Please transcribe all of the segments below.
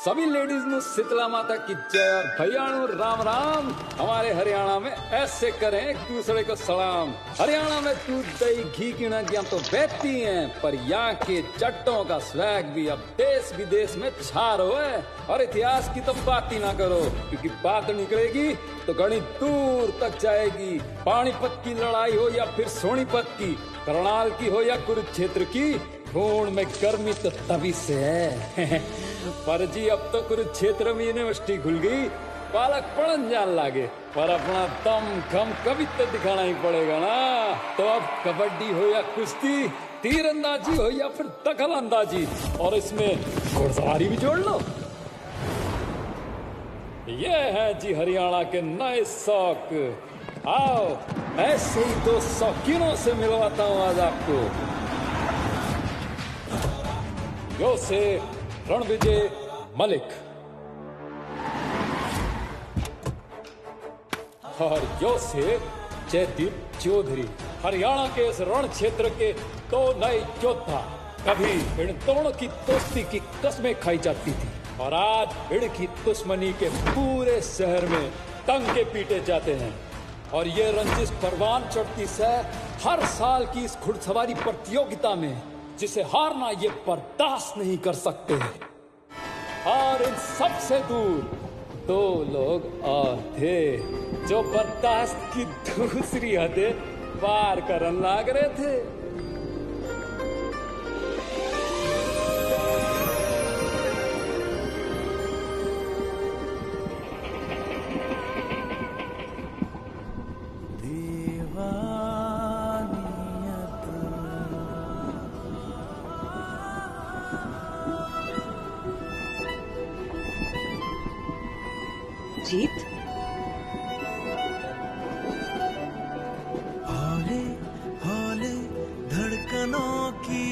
सभी लेडीज नु शीतला माता की जय और भैया राम राम। हमारे हरियाणा में ऐसे करें एक दूसरे को सलाम। हरियाणा में दूध दही घी की नदियां तो बहती हैं, पर यहाँ के जट्टों का स्वैग भी अब देश विदेश में छा रहा है। और इतिहास की तो बात ही ना करो, क्योंकि बात निकलेगी तो घनी दूर तक जाएगी। पानीपत की लड़ाई हो या फिर सोनीपत की, करनाल की हो या कुरुक्षेत्र की, खून में गर्मी तो तभी से है। पर जी अब तो कुरुक्षेत्र में यूनिवर्सिटी खुल गई, बालक पढ़न जान लागे, पर अपना दम खम कभी तो दिखाना ही पड़ेगा ना। तो अब कबड्डी हो या कुश्ती, तीरंदाजी हो या फिर दखल अंदाजी, और इसमें घुड़सवारी भी जोड़ लो। ये है जी हरियाणा के नए शौक। आओ ऐसे ही दो शौकीनों से मिलवाता हूँ आज आपको। यो से रणविजय मलिक और यो से जयदीप चौधरी, हरियाणा के इस रण क्षेत्र के दो नए योद्धा। कभी इन दोनों की दोस्ती की कस्में खाई जाती थी, और आज इनकी दुश्मनी के पूरे शहर में टंके पीटे जाते हैं। और ये रंजिश परवान चढ़ती से हर साल की इस घुड़सवारी प्रतियोगिता में, जिसे हारना ये बर्दाश्त नहीं कर सकते। और इन सबसे दूर दो लोग और थे, जो बर्दाश्त की दूसरी हदें पार करने लग रहे थे। जीत, हौले हौले धड़कनों की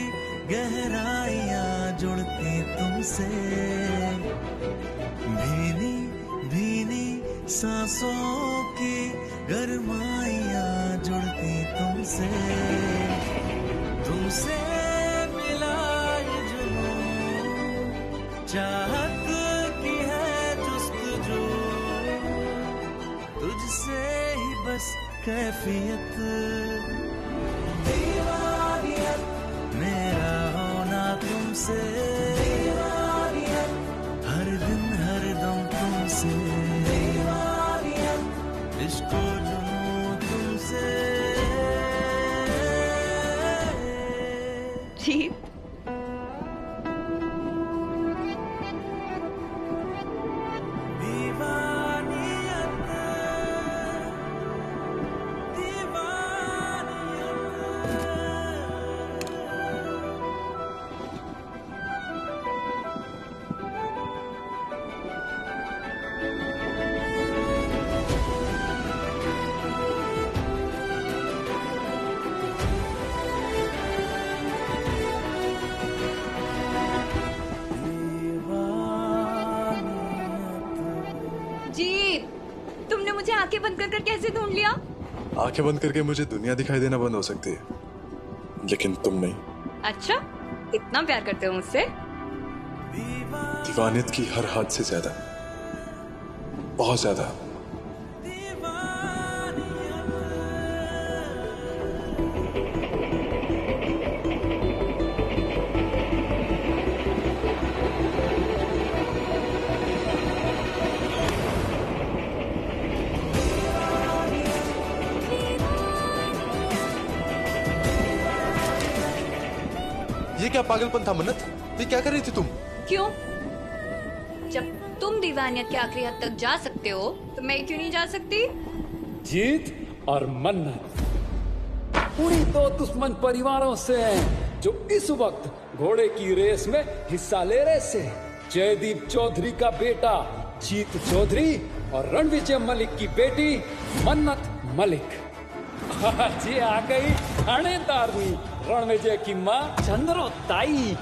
गहराइयां जुड़ती तुमसे, भीनी भीनी सांसों की गरमाइयां जुड़ती तुमसे, तुमसे मिला ये जुनून, चाहत की है जुस्तजू, तुझसे ही बस कैफियत, दीवानियत मेरा होना तुमसे, दीवानियत हर दिन हर दम तुमसे, दीवानियत इश्क जुनून तुमसे। जीत, तुमने मुझे आंखें बंद कर कैसे ढूंढ लिया? आंखें बंद करके मुझे दुनिया दिखाई देना बंद हो सकती है, लेकिन तुम नहीं। अच्छा, इतना प्यार करते हो मुझसे? दीवानियत की हर हद से ज्यादा, बहुत ज्यादा। ये क्या पागलपन था मन्नत? ये क्या कर रही थी तुम? क्यों? जब तुम दीवानियत की आखिरी हद तक जा सकते हो, तो मैं क्यों नहीं जा सकती? जीत और मन्नत उन्हीं दो दुश्मन परिवारों से हैं, जो इस वक्त घोड़े की रेस में हिस्सा ले रहे से। जयदीप चौधरी का बेटा जीत चौधरी और रणविजय मलिक की बेटी मन्नत मलिक। जी आ गई थानेदारनी रणविजय की माँ चंद्रो ताई,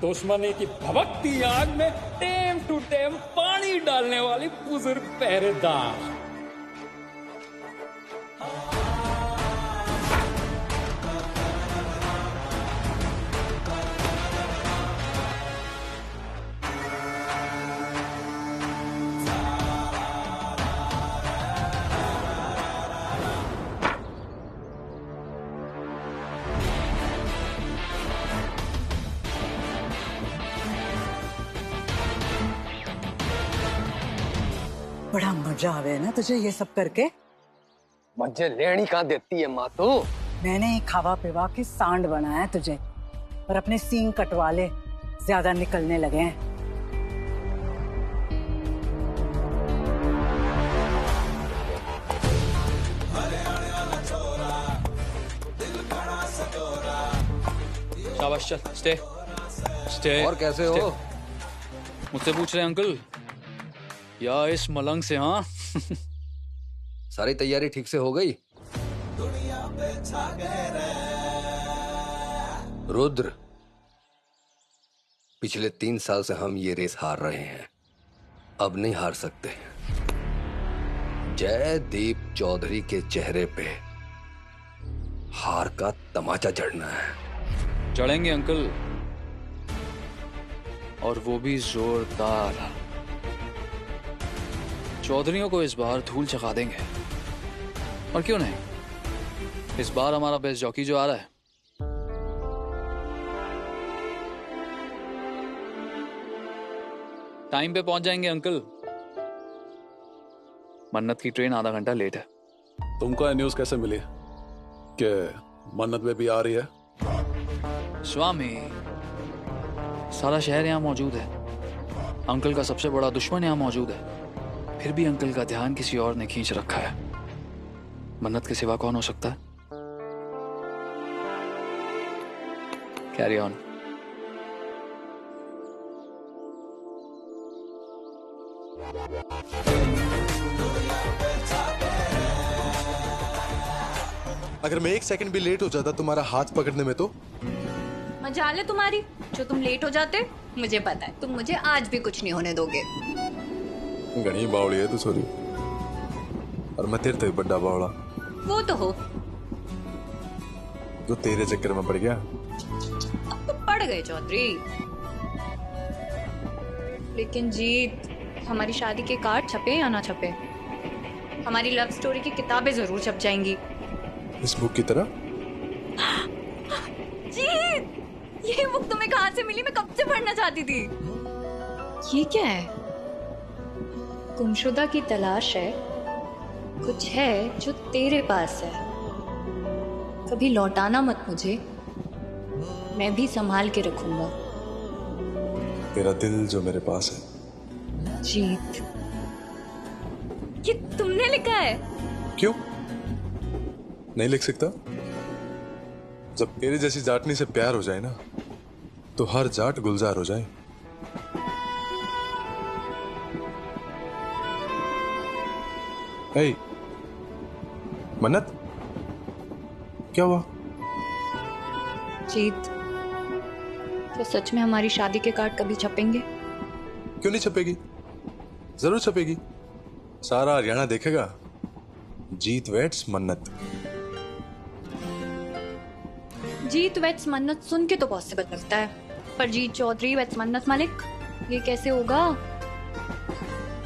दुश्मनी की भभकती आग में टेम टू टेम पानी डालने वाली बुजुर्ग पहरेदार। मजा आवे ना तुझे ये सब करके? मुझे लेनी कहाँ देती है माँ तू? मैंने ही खावा पिवा के सांड बनाया तुझे, और अपने सींग कटवा ले, ज्यादा निकलने लगे हैं। शाबाश, चल स्टे स्टे। और कैसे हो? मुझसे पूछ रहे हैं अंकल या इस मलंग से? हाँ सारी तैयारी ठीक से हो गई? रुद्र, पिछले 3 साल से हम ये रेस हार रहे हैं, अब नहीं हार सकते। जयदीप चौधरी के चेहरे पे हार का तमाचा जड़ना है। चढ़ेंगे अंकल, और वो भी जोरदार। चौधरियों को इस बार धूल चखा देंगे, और क्यों नहीं, इस बार हमारा बेस्ट जॉकी जो आ रहा है, टाइम पे पहुंच जाएंगे अंकल। मन्नत की ट्रेन आधा घंटा लेट है। तुमको ये न्यूज़ कैसे मिली कि मन्नत में भी आ रही है? स्वामी, सारा शहर यहाँ मौजूद है, अंकल का सबसे बड़ा दुश्मन यहाँ मौजूद है, फिर भी अंकल का ध्यान किसी और ने खींच रखा है। मन्नत के सिवा कौन हो सकता है? Carry on. अगर मैं 1 सेकंड भी लेट हो जाता तुम्हारा हाथ पकड़ने में तो? मजाल है तुम्हारी, जो तुम लेट हो जाते। मुझे पता है तुम मुझे आज भी कुछ नहीं होने दोगे। घनी बावड़ी है तू सॉरी, और मैं तेरे तो बड़ा बावड़ा। वो तो हो, जो तेरे चक्कर में पड़ गया। अब तो पड़ गए चौधरी। लेकिन जीत, हमारी शादी के कार्ड छपे या ना छपे, हमारी लव स्टोरी की किताबें जरूर छप जाएंगी। इस बुक की तरह? जीत, ये बुक तुम्हें कहाँ से मिली? मैं कब से पढ़ना चाहती थी। ये क्या है? गुमशुदा की तलाश है, कुछ है जो तेरे पास है, कभी लौटाना मत मुझे, मैं भी संभाल के रखूंगा। तेरा दिल जो मेरे पास है। जीत, ये तुमने लिखा है? क्यों नहीं लिख सकता? जब तेरे जैसी जाटनी से प्यार हो जाए ना, तो हर जाट गुलजार हो जाए। हे मन्नत, क्या हुआ? जीत, क्या सच में हमारी शादी के कार्ड कभी छपेंगे? क्यों नहीं छपेगी? जरूर छपेगी। सारा हरियाणा देखेगा जीत वेट्स मन्नत। जीत वेट्स मन्नत सुन के तो पॉसिबल लगता है, पर जीत चौधरी वेट्स मन्नत मलिक, ये कैसे होगा?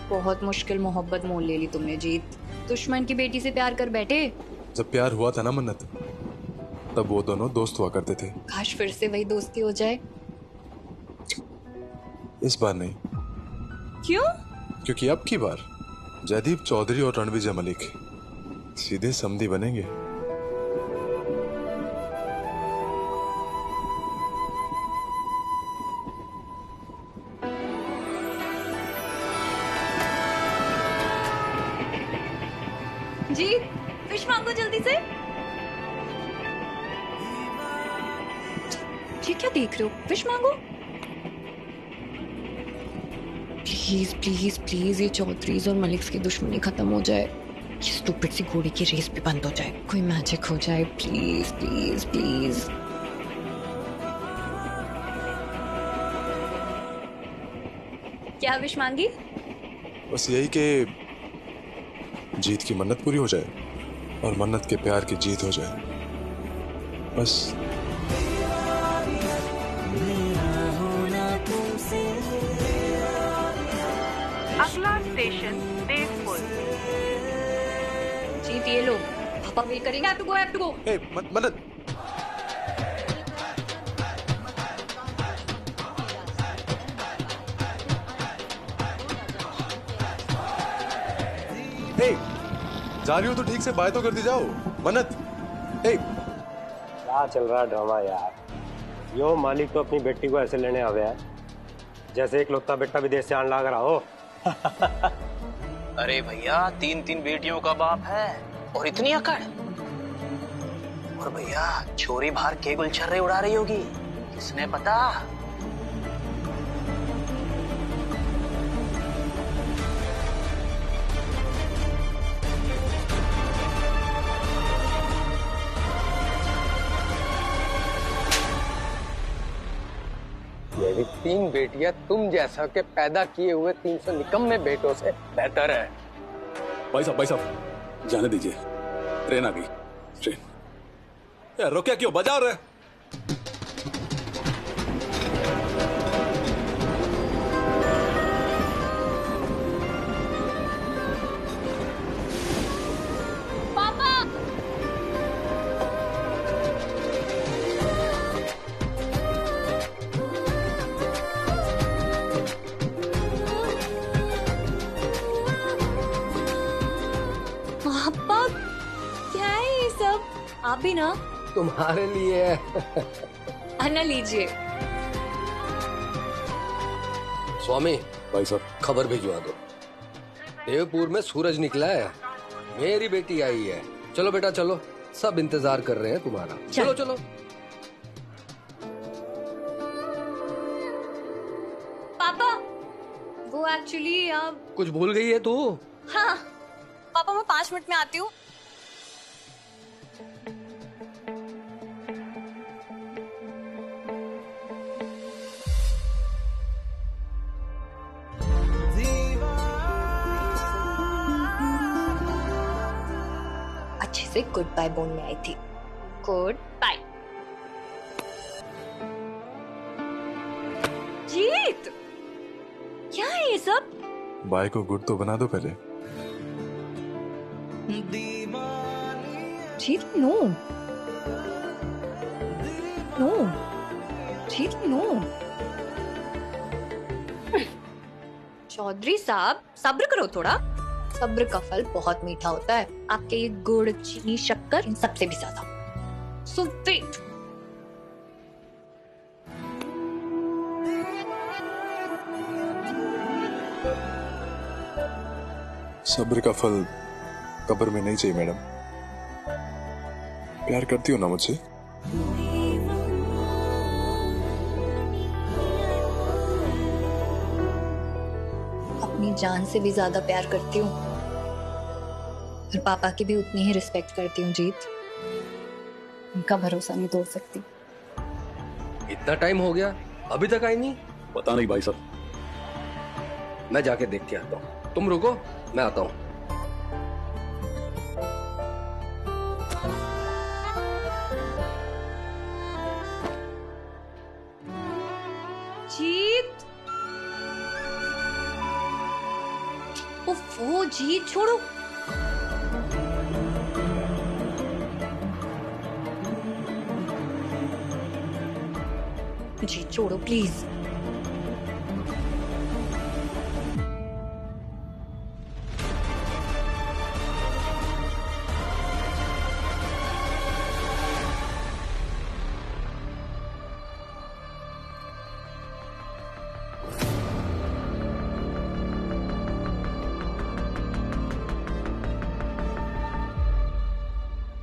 बहुत मुश्किल मोहब्बत मोल ले ली तुमने जीत। दुश्मन की बेटी से प्यार कर बैठे। जब प्यार हुआ था ना मन्नत, तब वो दोनों दोस्त हुआ करते थे। काश फिर से वही दोस्ती हो जाए। इस बार नहीं। क्यों? क्योंकि अब की बार जयदीप चौधरी और रणविजय मलिक सीधे समधी बनेंगे। जीत, फिश मांगो जल्दी से। ये क्या देख रहे हो? फिश मांगो प्लीज प्लीज प्लीज। ये चौधरीज और मलिक्स की दुश्मनी खत्म हो जाए, ये स्टूपिड सी घोड़ी की रेस भी बंद हो जाए, कोई मैजिक हो जाए, प्लीज प्लीज प्लीज। क्या विश मांगी? बस यही कि जीत की मन्नत पूरी हो जाए और मन्नत के प्यार की जीत हो जाए, बस। अगला स्टेशन देवपुर। जीत, ये लो, पापा वेट करेंगे। Have to go. ए, मन्नत। जा रही हो तो ठीक से बाय तो कर दी जाओ। मन्नत, ए, क्या चल रहा ड्रामा यार? यो मालिक तो अपनी बेटी को ऐसे लेने आवे है जैसे एक लौता बेटा विदेश से आने लग रहा हो। अरे भैया 3 बेटियों का बाप है और इतनी अकड़। और भैया छोरी बाहर के गुलछर्रे उड़ा रही होगी, किसने पता। ये भी 3 बेटियां तुम जैसा के पैदा किए हुए 300 निकम्मे बेटों से बेहतर है। भाई साहब जाने दीजिए, ट्रेन आ गई। ट्रेन यार रोके क्यों, बजा रहे? पापा क्या है ये सब? आप भी ना तुम्हारे लिए है। अन्ना लीजिए। स्वामी भाई साहब खबर भिजवा दो, देवपुर में सूरज निकला है, मेरी बेटी आई है। चलो बेटा चलो, सब इंतजार कर रहे हैं तुम्हारा। चलो चलो। पापा वो एक्चुअली आप कुछ भूल गई है तू? हाँ पापा मैं 5 मिनट में आती हूँ। अच्छे से गुड बाय बोलने आई थी। Good bye. जीत क्या है ये सब? बाय को गुड तो बना दो पहले। जीत नो नो जीत नो। चौधरी साहब सब्र करो थोड़ा, सब्र का फल बहुत मीठा होता है। आपके ये गुड़ चीनी शक्कर इन सबसे भी ज्यादा। सो वेट। सब्र का फल कब्र में नहीं चाहिए मैडम। प्यार करती हो ना मुझसे? अपनी जान से भी ज्यादा प्यार करती हूँ और पापा की भी उतनी ही रिस्पेक्ट करती हूँ। जीत उनका भरोसा नहीं तोड़ सकती। इतना टाइम हो गया अभी तक आई नहीं? पता नहीं भाई साहब। मैं जाके देख के आता हूँ, तुम रुको मैं आता हूँ। जीत ओफो जीत छोड़ो। जीत छोड़ो प्लीज।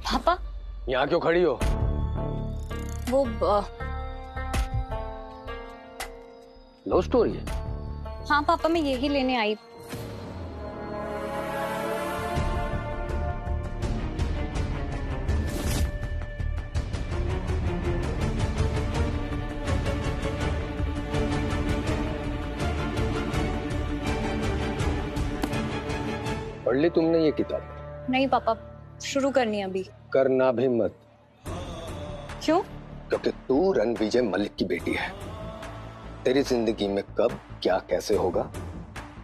पापा यहाँ क्यों खड़ी हो? वो लव स्टोरी है? हाँ पापा मैं यही लेने आई। पढ़ ली तुमने ये किताब? नहीं पापा शुरू करनी है अभी। करना भी मत। क्यों? क्योंकि तू रणविजय मलिक की बेटी है। तेरी जिंदगी में कब क्या कैसे होगा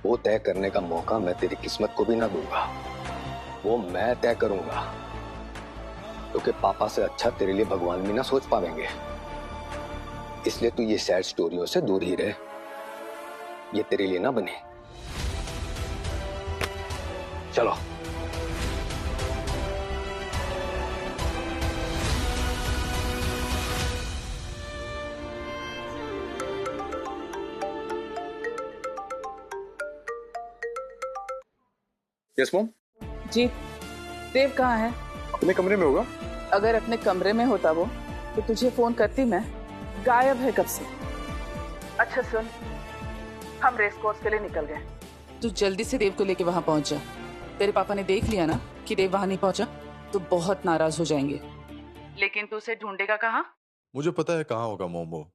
वो तय करने का मौका मैं तेरी किस्मत को भी ना दूंगा, वो मैं तय करूंगा। क्योंकि पापा से अच्छा तेरे लिए भगवान भी ना सोच पाएंगे। इसलिए तू ये सैड स्टोरियों से दूर ही रहे, ये तेरे लिए ना बने। चलो। Yes mom. जी, देव कहाँ है? अपने कमरे में होगा। अगर अपने कमरे में होता वो तो तुझे फोन करती मैं। गायब है कब से। अच्छा सुन, हम रेस कोर्स के लिए निकल गए। तू जल्दी से देव को लेके वहां पहुंच जा। तेरे पापा ने देख लिया ना कि देव वहां नहीं पहुंचा तो बहुत नाराज हो जाएंगे। लेकिन तू उसे ढूंढेगा कहाँ? मुझे पता है कहाँ होगा मॉम वो।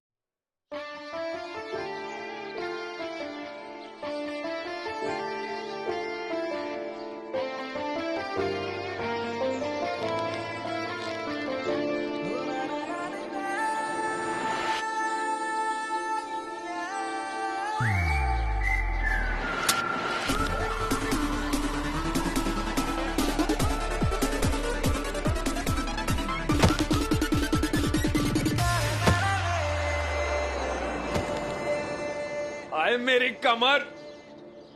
आए मेरी कमर,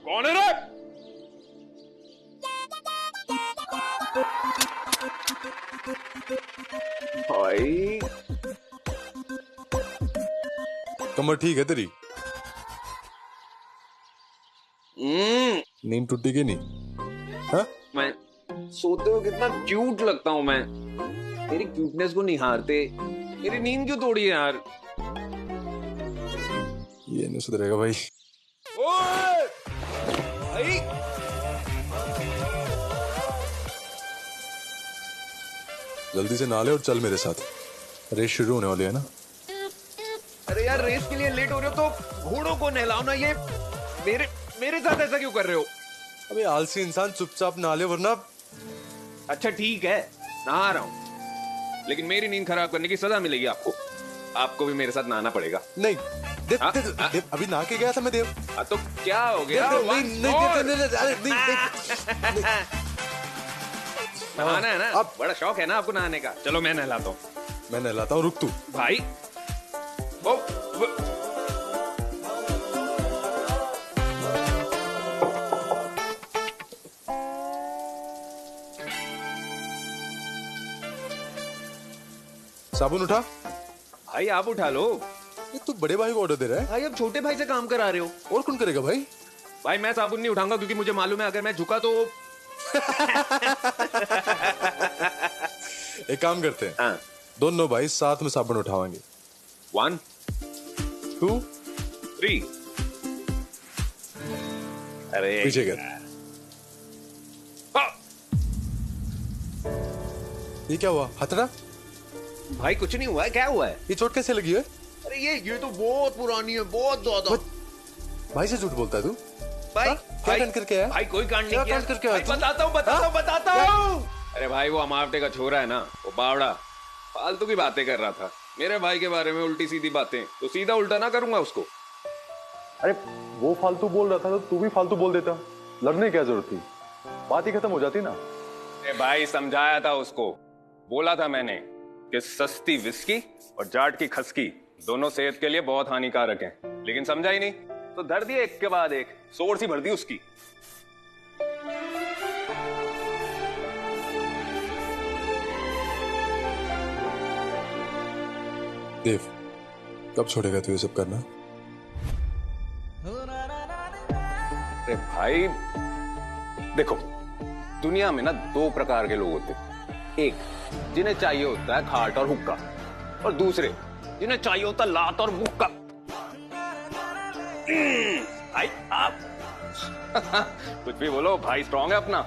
कौन है रे? भाई कमर ठीक है तेरी? नींद टूटी की नहीं? हाँ? मैं सोते हो कितना क्यूट लगता हूं मैं। तेरी क्यूटनेस को निहारते मेरी नींद क्यों तोड़ी है यार? ये नहीं सुधरेगा भाई। ओए! भाई! जल्दी से नहा ले और चल मेरे साथ, रेस शुरू होने वाली है ना। अरे यार रेस के लिए लेट हो रहे हो तो घोड़ों को नहलाओ ना। ये मेरे साथ ऐसा क्यों कर रहे हो? अबे आलसी इंसान, चुपचाप नहा ले वरना। अच्छा ठीक है, नहा रहा हूं, लेकिन मेरी नींद खराब करने की सजा मिलेगी आपको। आपको भी मेरे साथ नहाना पड़ेगा। नहीं देव, अभी नहा के गया था मैं देव। तो क्या हो गया? नहाना है ना? अब बड़ा शौक है ना आपको नहाने का। चलो मैं नहलाता हूँ। मैं नहलाता हूँ, रुक तू। भाई साबुन उठा। भाई आप उठा लो। ये तू बड़े भाई को ऑर्डर दे रहा है? भाई अब छोटे भाई से काम करा रहे हो। और कौन करेगा भाई? भाई मैं साबुन नहीं उठाऊंगा क्योंकि मुझे मालूम है अगर मैं झुका तो एक काम करते हैं। हाँ। दोनों भाई साथ में साबुन उठाएंगे। 1 2 3। अरे पीछे कर। ये क्या हुआ? हथड़ा? भाई कुछ नहीं हुआ है। क्या हुआ है? ये चोट कैसे लगी है? अरे ये तो बहुत पुरानी है, बहुत ज्यादा। भाई से झूठ बोलता है तू? भाई क्या कांड करके आया? भाई कोई कांड नहीं किया। करके आया? बताता हूँ। अरे भाई वो अमावटे का छोरा है ना, वो बावड़ा फालतू की बातें कर रहा था मेरे भाई के बारे में, उल्टी सीधी बातें। तो सीधा उल्टा ना करूंगा उसको। अरे वो फालतू बोल रहा था तो तू भी फालतू बोल देता। लड़ने क्या जरूरत थी? बात ही खत्म हो जाती ना। अरे भाई समझाया था उसको, बोला था मैंने कि सस्ती विस्की और जाट की खसकी दोनों सेहत के लिए बहुत हानिकारक हैं, लेकिन समझा ही नहीं। तो धर दिए एक के बाद एक, सोर सी भर दी उसकी। देव, कब छोड़ेगा तू ये सब करना? अरे भाई देखो, दुनिया में ना 2 प्रकार के लोग होते हैं। एक जिन्हें चाहिए होता है खाट और हुक्का, और दूसरे जिन्हें चाहिए होता है लात और मुक्का। भाई आप कुछ भी बोलो, भाई स्ट्रांग है अपना।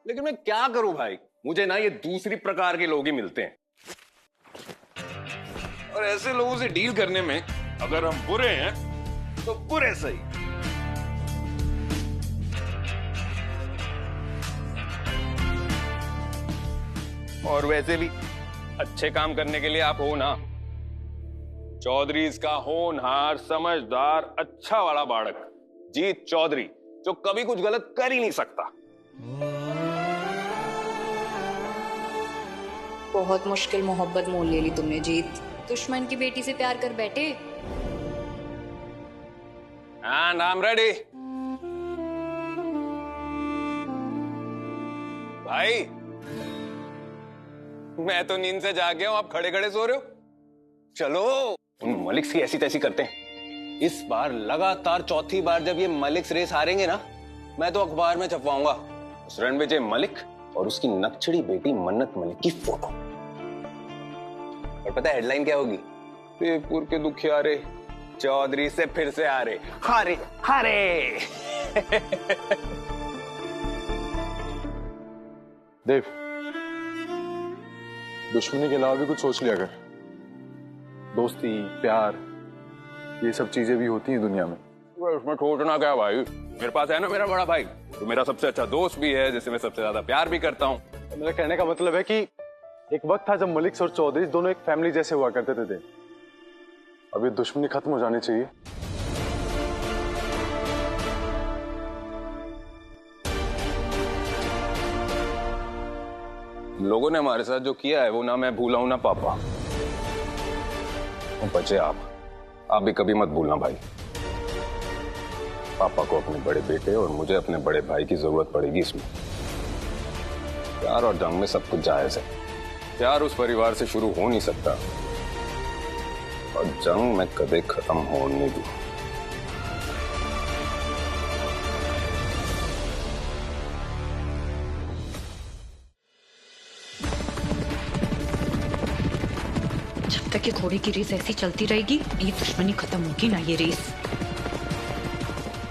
लेकिन मैं क्या करूं भाई, मुझे ना ये दूसरी प्रकार के लोग ही मिलते हैं। और ऐसे लोगों से डील करने में अगर हम बुरे हैं तो बुरे सही। और वैसे भी अच्छे काम करने के लिए आप हो ना। चौधरीज का होनहार, समझदार, अच्छा वाला बाड़क जीत चौधरी, जो कभी कुछ गलत कर ही नहीं सकता। बहुत मुश्किल मोहब्बत मोल ले ली तुमने जीत। दुश्मन की बेटी से प्यार कर बैठे। हाँ नाम रेडी। भाई मैं तो नींद से जाग गया हूं, आप खड़े खड़े सो रहे हो। चलो उन मलिक से ऐसी तैसी करते हैं। इस बार लगातार चौथी बार जब ये मलिक रेस हारेंगे ना, मैं तो अखबार में छपवाऊंगा उस रणविजय मलिक और उसकी नक्चड़ी बेटी मन्नत मलिक की फोटो। और पता है हेडलाइन क्या होगी? देवपुर के दुखियारे चौधरी से फिर से हारे हारे हारे। देव, दुश्मनी के अलावा भी कुछ सोच लिया कर। दोस्ती, प्यार, ये सब चीजें भी होती हैं दुनिया में। उसमें सोचना क्या भाई, मेरे पास है ना मेरा बड़ा भाई, तो मेरा सबसे अच्छा दोस्त भी है, जिससे मैं सबसे ज्यादा प्यार भी करता हूँ। मेरा कहने का मतलब है कि एक वक्त था जब मलिक और चौधरी दोनों एक फैमिली जैसे हुआ करते थे। अब ये दुश्मनी खत्म हो जानी चाहिए। लोगों ने हमारे साथ जो किया है वो ना मैं भूला हूं ना पापा। और बचे आप भी कभी मत भूलना भाई। पापा को अपने बड़े बेटे और मुझे अपने बड़े भाई की जरूरत पड़ेगी इसमें। प्यार और जंग में सब कुछ जायज है। प्यार उस परिवार से शुरू हो नहीं सकता और जंग में कभी खत्म होने नहीं दूं। जब तक ये घोड़े की रेस ऐसी चलती रहेगी, ये दुश्मनी खत्म होगी ना। ये रेस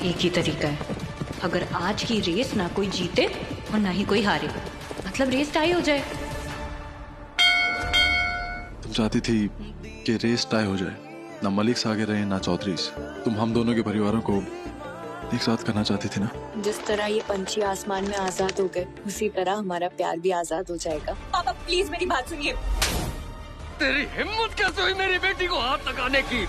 एक ही तरीका है, अगर आज की रेस ना कोई जीते और ना ही कोई हारे, मतलब रेस टाई हो जाए। तुम चाहती थी कि रेस टाई हो जाए, ना मलिक से आगे रहे ना चौधरी से। तुम हम दोनों के परिवारों को एक साथ करना चाहती थी ना। जिस तरह ये पंछी आसमान में आजाद हो गए, उसी तरह हमारा प्यार भी आजाद हो जाएगा। पापा प्लीज मेरी बात सुनिए। तेरी हिम्मत कैसे हुई मेरी बेटी को हाथ लगाने की?